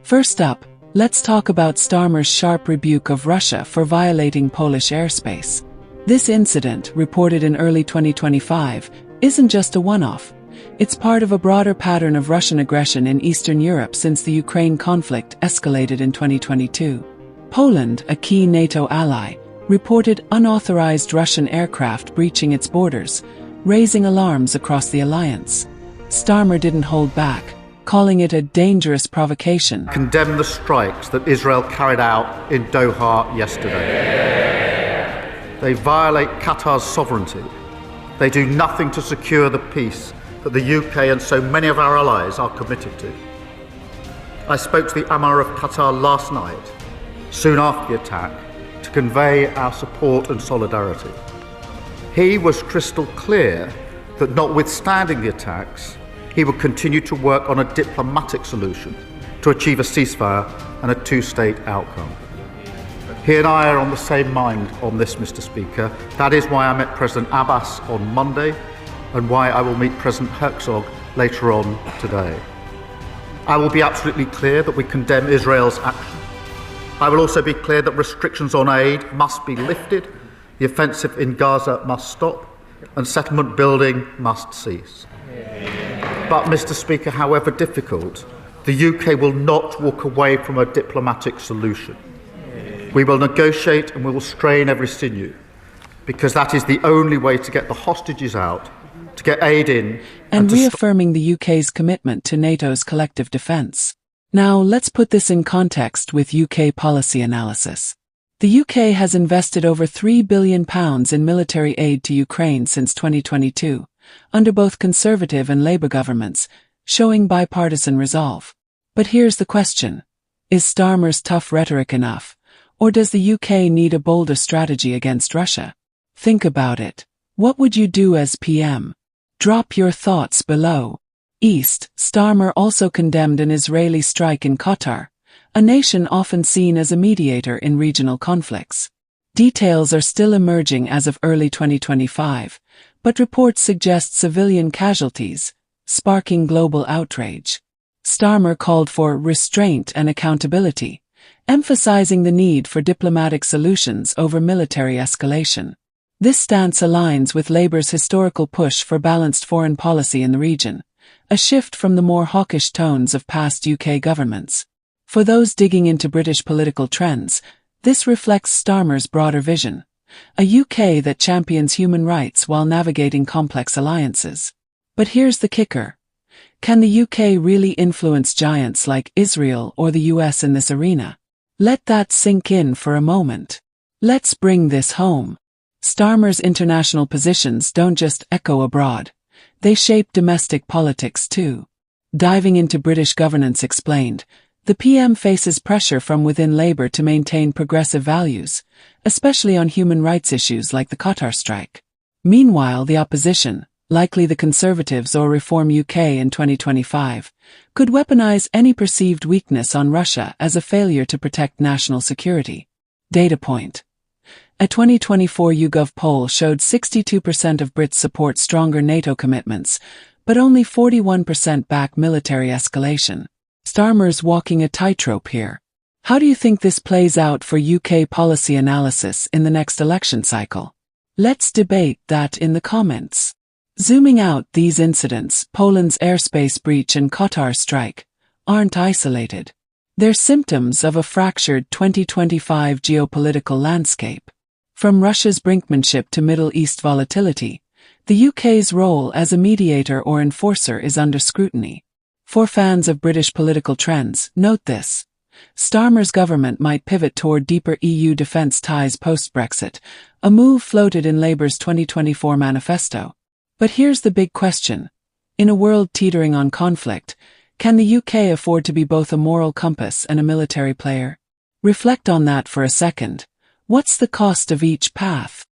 First up, let's talk about Starmer's sharp rebuke of Russia for violating Polish airspace. This incident, reported in early 2025, isn't just a one-off. It's part of a broader pattern of Russian aggression in Eastern Europe since the Ukraine conflict escalated in 2022. Poland, a key NATO ally, reported unauthorized Russian aircraft breaching its borders, raising alarms across the alliance. Starmer didn't hold back, calling it a dangerous provocation. Condemn the strikes that Israel carried out in Doha yesterday. They violate Qatar's sovereignty. They do nothing to secure the peace that the UK and so many of our allies are committed to. I spoke to the Emir of Qatar last night, soon after the attack, to convey our support and solidarity. He was crystal clear that notwithstanding the attacks, he will continue to work on a diplomatic solution to achieve a ceasefire and a two-state outcome. He and I are on the same mind on this, Mr. Speaker. That is why I met President Abbas on Monday and why I will meet President Herzog later on today. I will be absolutely clear that we condemn Israel's action. I will also be clear that restrictions on aid must be lifted, the offensive in Gaza must stop, and settlement building must cease. But, Mr. Speaker, however difficult, the UK will not walk away from a diplomatic solution. We will negotiate and we will strain every sinew, because that is the only way to get the hostages out, to get aid in, and reaffirming the UK's commitment to NATO's collective defence. Now, let's put this in context with UK policy analysis. The UK has invested over £3 billion in military aid to Ukraine since 2022, under both Conservative and Labour governments, showing bipartisan resolve. But here's the question. Is Starmer's tough rhetoric enough, or does the UK need a bolder strategy against Russia? Think about it. What would you do as PM? Drop your thoughts below. East, Starmer also condemned an Israeli strike in Qatar, a nation often seen as a mediator in regional conflicts. Details are still emerging as of early 2025, but reports suggest civilian casualties, sparking global outrage. Starmer called for restraint and accountability, emphasizing the need for diplomatic solutions over military escalation. This stance aligns with Labour's historical push for balanced foreign policy in the region, a shift from the more hawkish tones of past UK governments. For those digging into British political trends, this reflects Starmer's broader vision, a UK that champions human rights while navigating complex alliances. But here's the kicker. Can the UK really influence giants like Israel or the US in this arena? Let that sink in for a moment. Let's bring this home. Starmer's international positions don't just echo abroad. They shape domestic politics too. Diving into British governance explained, the PM faces pressure from within Labour to maintain progressive values, especially on human rights issues like the Qatar strike. Meanwhile, the opposition, likely the Conservatives or Reform UK in 2025, could weaponize any perceived weakness on Russia as a failure to protect national security. Data point. A 2024 YouGov poll showed 62% of Brits support stronger NATO commitments, but only 41% back military escalation. Starmer's walking a tightrope here. How do you think this plays out for UK policy analysis in the next election cycle? Let's debate that in the comments. Zooming out, these incidents, Poland's airspace breach and Qatar strike, aren't isolated. They're symptoms of a fractured 2025 geopolitical landscape. From Russia's brinkmanship to Middle East volatility, the UK's role as a mediator or enforcer is under scrutiny. For fans of British political trends, note this. Starmer's government might pivot toward deeper EU defence ties post-Brexit, a move floated in Labour's 2024 manifesto. But here's the big question. In a world teetering on conflict, can the UK afford to be both a moral compass and a military player? Reflect on that for a second. What's the cost of each path?